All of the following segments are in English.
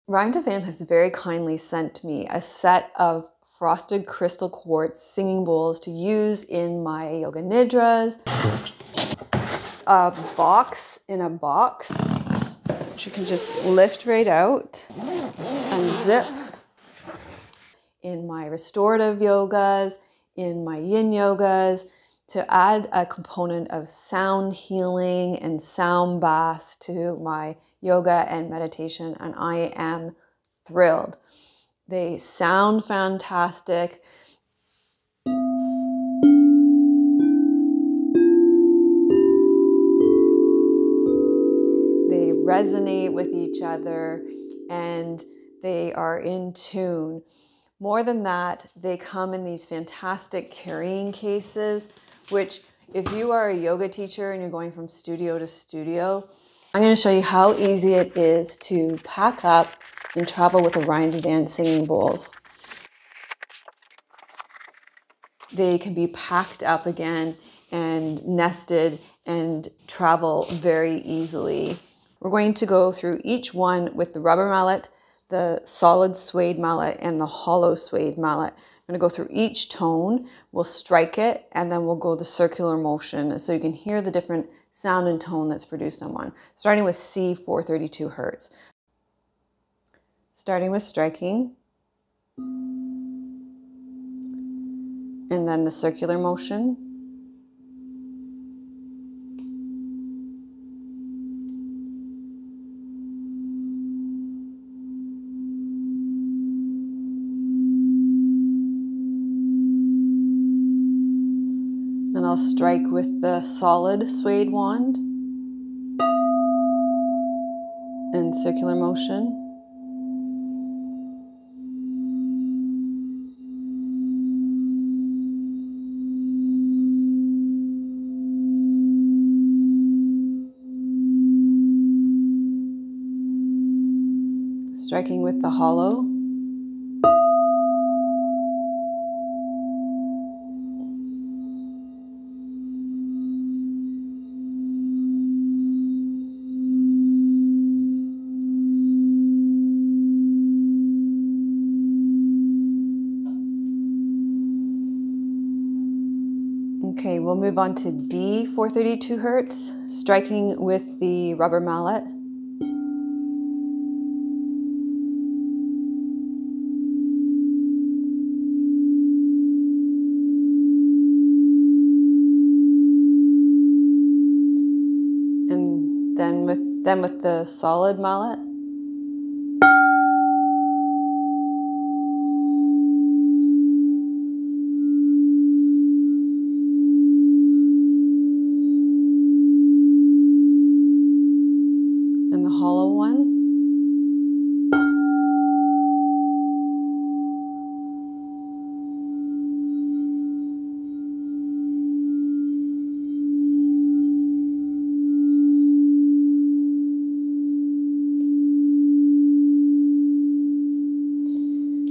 Ryan Devan has very kindly sent me a set of frosted crystal quartz singing bowls to use in my yoga nidras. A box in a box, which you can just lift right out, unzip. In my restorative yogas, in my yin yogas, to add a component of sound healing and sound baths to my yoga and meditation, and I am thrilled. They sound fantastic. They resonate with each other and they are in tune. More than that, they come in these fantastic carrying cases, which if you are a yoga teacher and you're going from studio to studio, I'm going to show you how easy it is to pack up and travel with the Ryan Devan singing bowls. They can be packed up again and nested and travel very easily. We're going to go through each one with the rubber mallet, the solid suede mallet, and the hollow suede mallet. I'm going to go through each tone, we'll strike it, and then we'll go the circular motion so you can hear the different sound and tone that's produced on one. Starting with C, 432 Hertz. Starting with striking, and then the circular motion. Then I'll strike with the solid suede wand and circular motion. Striking with the hollow. Okay, we'll move on to D, 432 Hertz, striking with the rubber mallet. And then with the solid mallet. And the hollow one.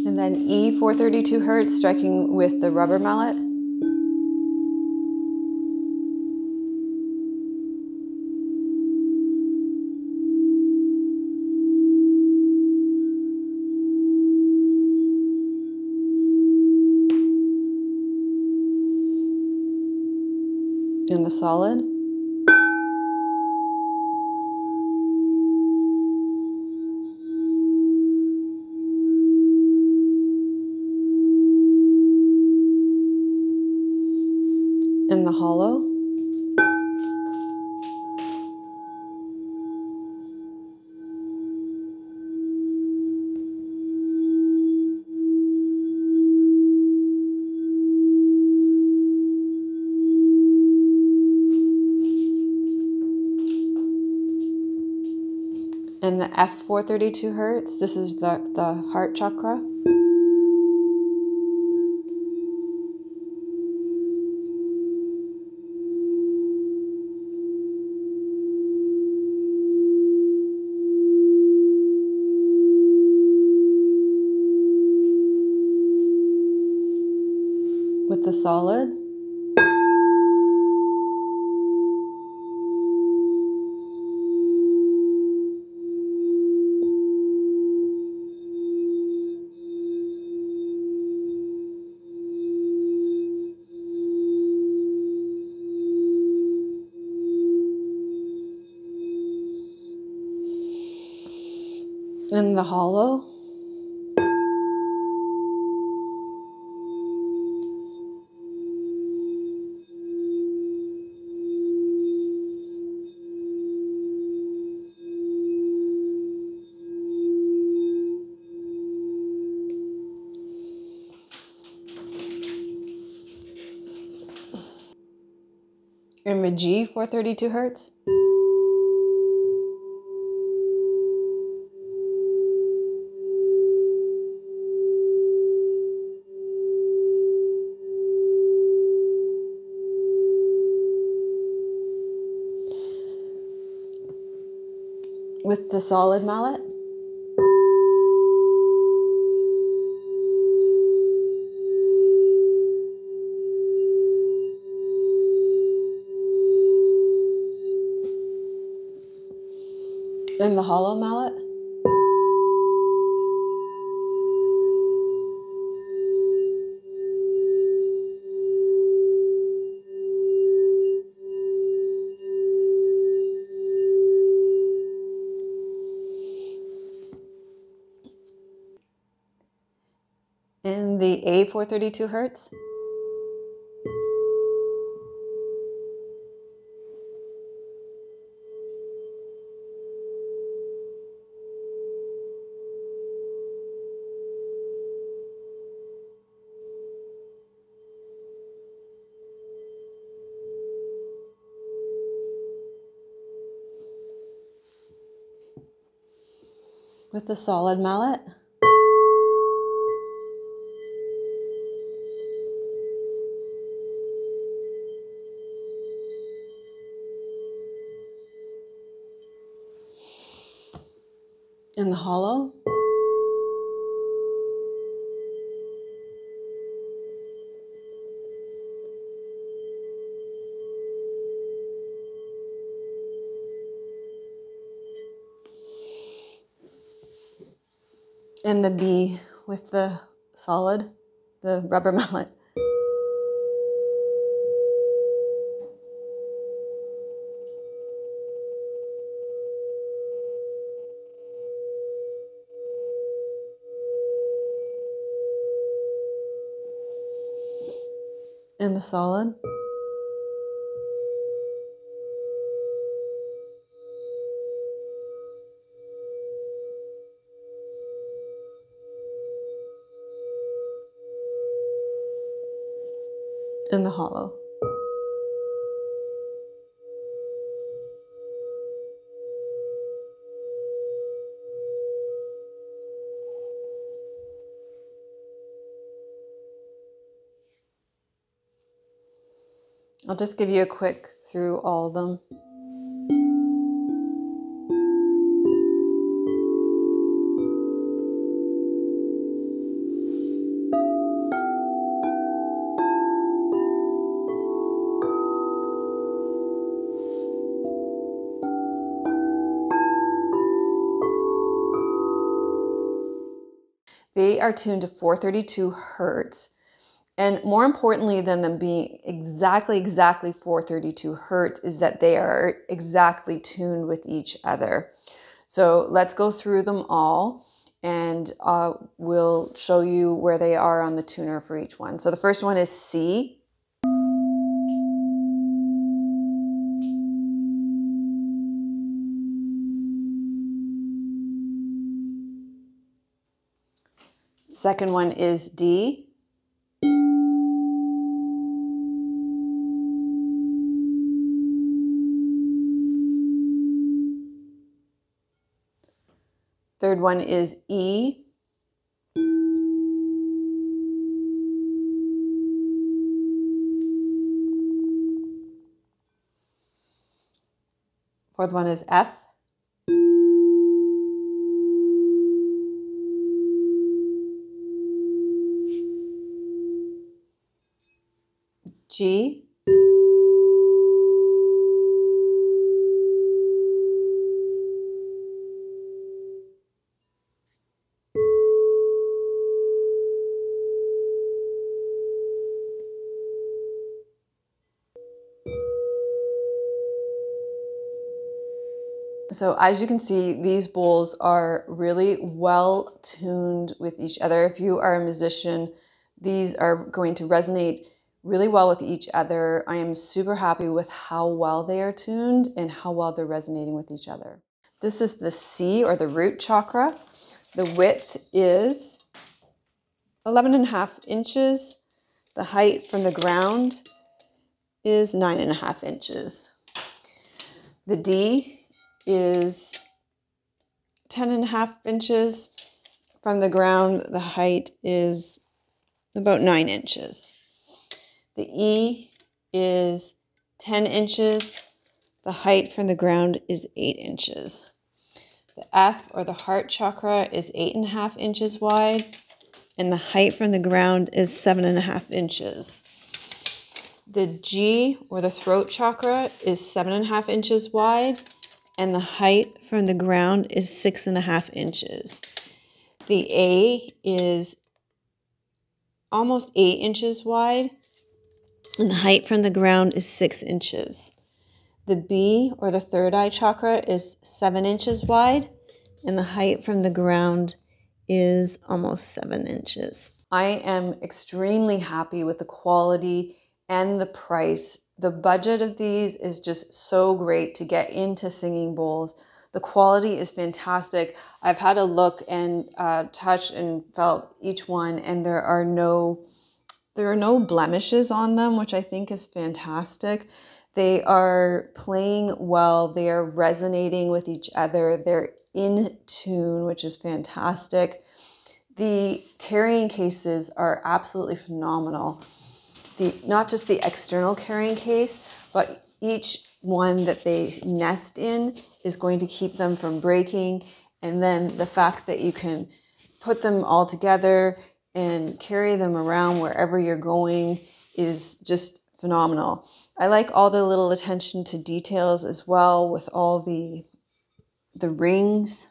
And then E, 432 Hertz, striking with the rubber mallet. And the solid. And the hollow. And the F, 432 Hertz, this is the heart chakra. With the solid. In the hollow. In the G, 432 hertz. With the solid mallet. In the hollow mallet. In the A, 432 hertz. With the solid mallet. In the hollow. In the B with the solid, the rubber mallet. In the solid. In the hollow. I'll just give you a quick through all of them. They are tuned to 432 hertz. And more importantly than them being exactly 432 hertz is that they are exactly tuned with each other. So let's go through them all and we'll show you where they are on the tuner for each one. So the first one is C. Second one is D. Third one is E. Fourth one is F. G. So as you can see, these bowls are really well tuned with each other. If you are a musician, these are going to resonate really well with each other. I am super happy with how well they are tuned and how well they're resonating with each other. This is the C, or the root chakra. The width is 11.5 inches. The height from the ground is 9.5 inches. The D is 10.5 inches from the ground. The height is about 9 inches. The E is 10 inches. The height from the ground is 8 inches. The F, or the heart chakra, is 8.5 inches wide, and the height from the ground is 7.5 inches. The G, or the throat chakra, is 7.5 inches wide, and the height from the ground is 6.5 inches. The A is almost 8 inches wide, and the height from the ground is 6 inches. The B, or the third eye chakra, is 7 inches wide, and the height from the ground is almost 7 inches. I am extremely happy with the quality and the price. The budget of these is just so great to get into singing bowls. The quality is fantastic. I've had a look and touched and felt each one, and there are no blemishes on them, which I think is fantastic. They are playing well. They are resonating with each other. They're in tune, which is fantastic. The carrying cases are absolutely phenomenal. Not just the external carrying case, but each one that they nest in is going to keep them from breaking. And then the fact that you can put them all together and carry them around wherever you're going is just phenomenal. I like all the little attention to details as well, with all the rings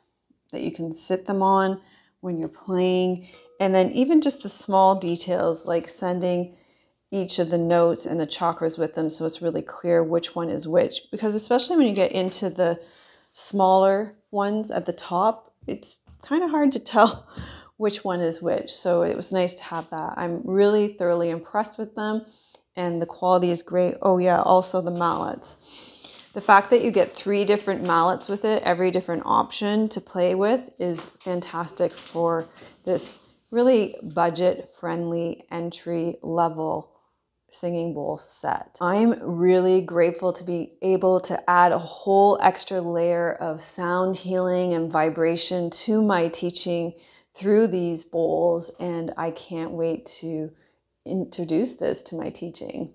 that you can sit them on when you're playing. And then even just the small details, like sending each of the notes and the chakras with them, so it's really clear which one is which. Because especially when you get into the smaller ones at the top, it's kind of hard to tell which one is which. So it was nice to have that. I'm really thoroughly impressed with them, and the quality is great. Oh yeah, also the mallets. The fact that you get 3 different mallets with it, every different option to play with, is fantastic for this really budget-friendly entry-level singing bowl set. I'm really grateful to be able to add a whole extra layer of sound healing and vibration to my teaching through these bowls, and I can't wait to introduce this to my teaching.